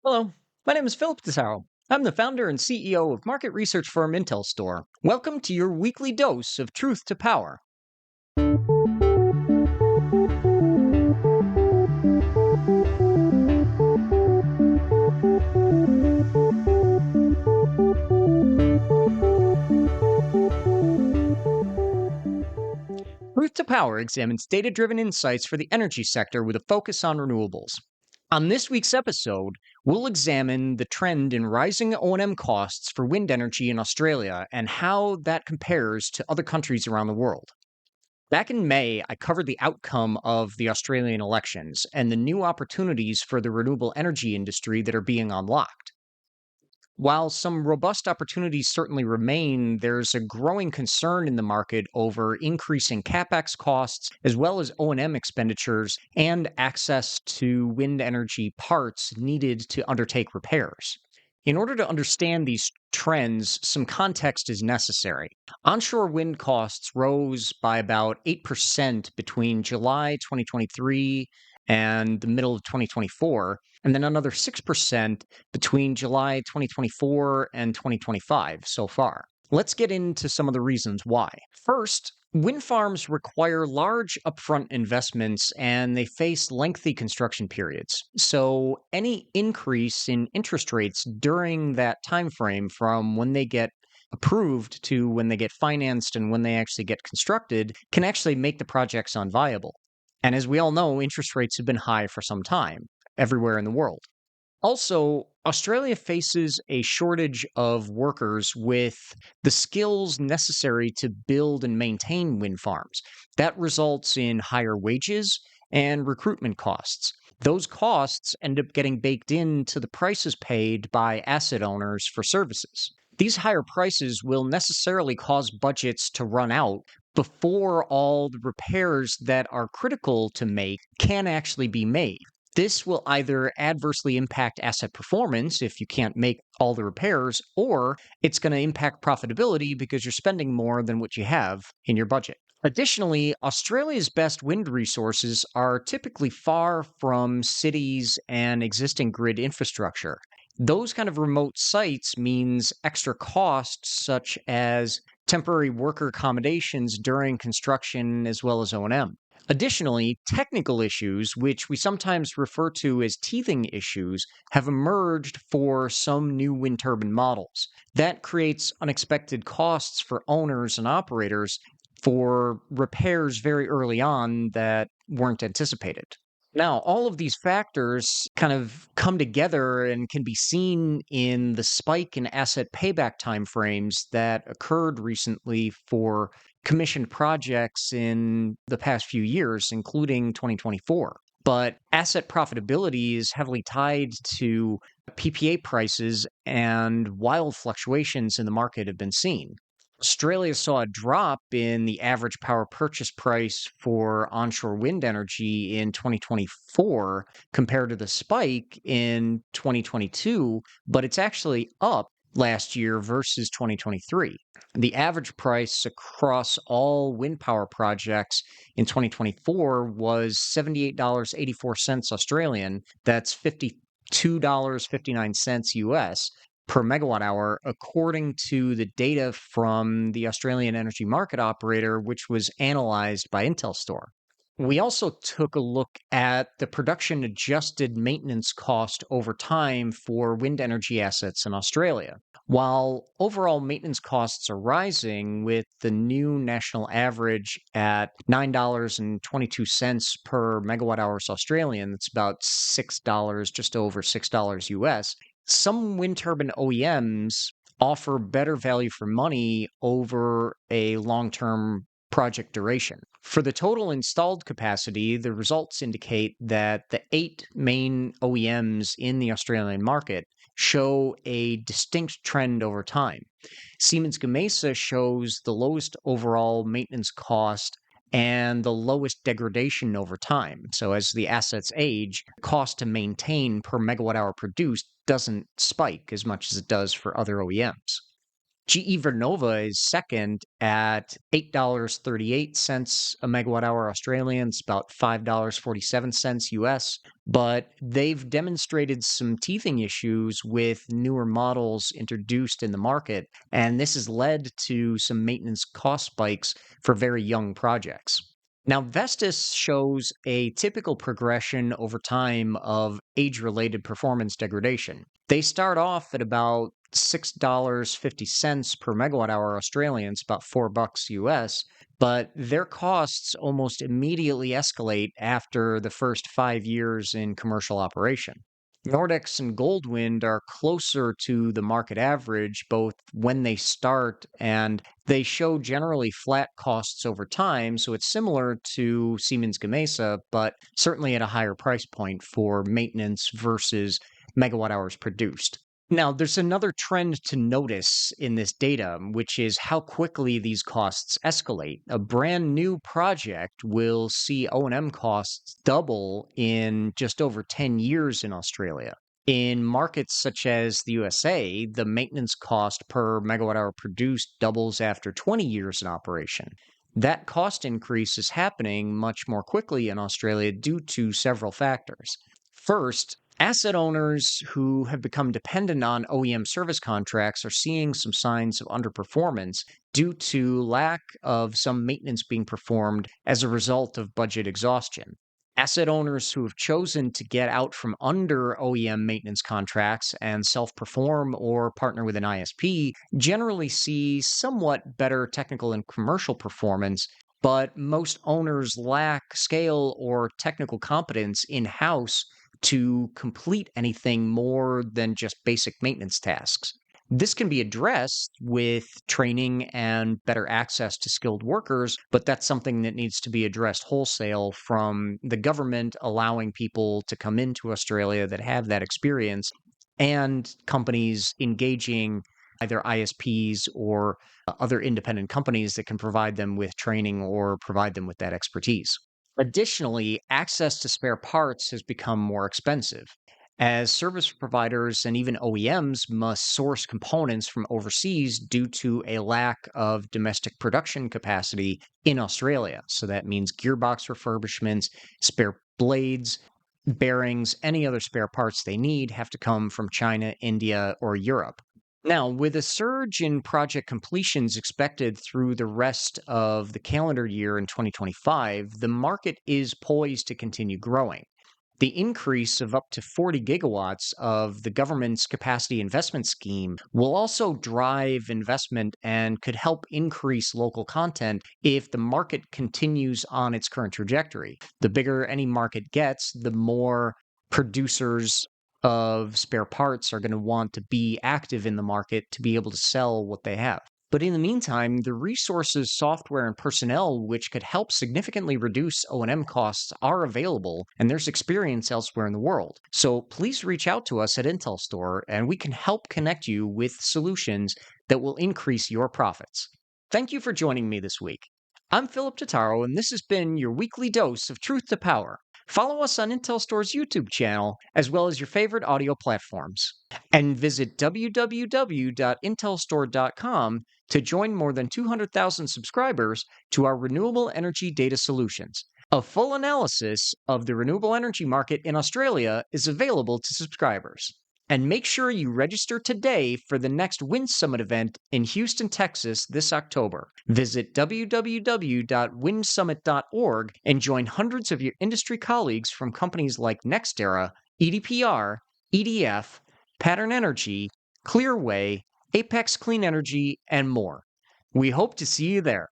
Hello, my name is Philip Totaro. I'm the founder and CEO of market research firm IntelStor. Welcome to your weekly dose of truth to power. Truth to Power examines data driven insights for the energy sector with a focus on renewables. On this week's episode, we'll examine the trend in rising O&M costs for wind energy in Australia and how that compares to other countries around the world. Back in May, I covered the outcome of the Australian elections and the new opportunities for the renewable energy industry that are being unlocked. While some robust opportunities certainly remain, there's a growing concern in the market over increasing capex costs as well as O&M expenditures and access to wind energy parts needed to undertake repairs. In order to understand these trends, some context is necessary. Onshore wind costs rose by about 8% between July 2023 and the middle of 2024, and then another 6% between July 2024 and 2025 so far. Let's get into some of the reasons why. First, wind farms require large upfront investments and they face lengthy construction periods. So, any increase in interest rates during that time frame from when they get approved to when they get financed and when they actually get constructed can actually make the projects unviable. And as we all know, interest rates have been high for some time everywhere in the world. Also, Australia faces a shortage of workers with the skills necessary to build and maintain wind farms. That results in higher wages and recruitment costs. Those costs end up getting baked into the prices paid by asset owners for services. These higher prices will necessarily cause budgets to run out before all the repairs that are critical to make can actually be made. This will either adversely impact asset performance if you can't make all the repairs, or it's going to impact profitability because you're spending more than what you have in your budget. Additionally, Australia's best wind resources are typically far from cities and existing grid infrastructure. Those kind of remote sites means extra costs such as temporary worker accommodations during construction as well as O&M. Additionally, technical issues, which we sometimes refer to as teething issues, have emerged for some new wind turbine models. That creates unexpected costs for owners and operators for repairs very early on that weren't anticipated. Now, all of these factors kind of come together and can be seen in the spike in asset payback timeframes that occurred recently for commissioned projects in the past few years, including 2024. But asset profitability is heavily tied to PPA prices, and wild fluctuations in the market have been seen. Australia saw a drop in the average power purchase price for onshore wind energy in 2024 compared to the spike in 2022, but it's actually up last year versus 2023. The average price across all wind power projects in 2024 was $78.84 Australian. That's $52.59 US per megawatt hour, according to the data from the Australian Energy Market Operator, which was analyzed by IntelStor. We also took a look at the production adjusted maintenance cost over time for wind energy assets in Australia. While overall maintenance costs are rising, with the new national average at $9.22 per megawatt hours Australian, that's about $6, just over $6 US, some wind turbine OEMs offer better value for money over a long term project duration. For the total installed capacity, the results indicate that the 8 main OEMs in the Australian market show a distinct trend over time. Siemens Gamesa shows the lowest overall maintenance cost and the lowest degradation over time. So as the assets age, cost to maintain per megawatt hour produced doesn't spike as much as it does for other OEMs. GE Vernova is second at $8.38 a megawatt hour Australian. It's about $5.47 US. But they've demonstrated some teething issues with newer models introduced in the market, and this has led to some maintenance cost spikes for very young projects. Now, Vestas shows a typical progression over time of age-related performance degradation. They start off at about $6.50 per megawatt hour Australian, it's about $4 US, but their costs almost immediately escalate after the first 5 years in commercial operation. Nordex and Goldwind are closer to the market average, both when they start and they show generally flat costs over time. So it's similar to Siemens Gamesa, but certainly at a higher price point for maintenance versus megawatt hours produced. Now, there's another trend to notice in this data, which is how quickly these costs escalate. A brand new project will see O&M costs double in just over 10 years in Australia. In markets such as the USA, the maintenance cost per megawatt hour produced doubles after 20 years in operation. That cost increase is happening much more quickly in Australia due to several factors. First, asset owners who have become dependent on OEM service contracts are seeing some signs of underperformance due to lack of some maintenance being performed as a result of budget exhaustion. Asset owners who have chosen to get out from under OEM maintenance contracts and self perform or partner with an ISP generally see somewhat better technical and commercial performance, but most owners lack scale or technical competence in house to complete anything more than just basic maintenance tasks. This can be addressed with training and better access to skilled workers, but that's something that needs to be addressed wholesale from the government allowing people to come into Australia that have that experience and companies engaging either ISPs or other independent companies that can provide them with training or provide them with that expertise. Additionally, access to spare parts has become more expensive, as service providers and even OEMs must source components from overseas due to a lack of domestic production capacity in Australia. So that means gearbox refurbishments, spare blades, bearings, any other spare parts they need have to come from China, India, or Europe. Now, with a surge in project completions expected through the rest of the calendar year in 2025, the market is poised to continue growing. The increase of up to 40 gigawatts of the government's capacity investment scheme will also drive investment and could help increase local content if the market continues on its current trajectory. The bigger any market gets, the more producers of spare parts are going to want to be active in the market to be able to sell what they have. But in the meantime, the resources, software, and personnel which could help significantly reduce O&M costs are available, and there's experience elsewhere in the world. So please reach out to us at IntelStor, and we can help connect you with solutions that will increase your profits. Thank you for joining me this week. I'm Philip Totaro, and this has been your weekly dose of truth to power. Follow us on IntelStor's YouTube channel, as well as your favorite audio platforms. And visit www.intelstore.com to join more than 200,000 subscribers to our renewable energy data solutions. A full analysis of the renewable energy market in Australia is available to subscribers. And make sure you register today for the next Wind Summit event in Houston, Texas this October. Visit www.windsummit.org and join hundreds of your industry colleagues from companies like NextEra, EDPR, EDF, Pattern Energy, Clearway, Apex Clean Energy, and more. We hope to see you there.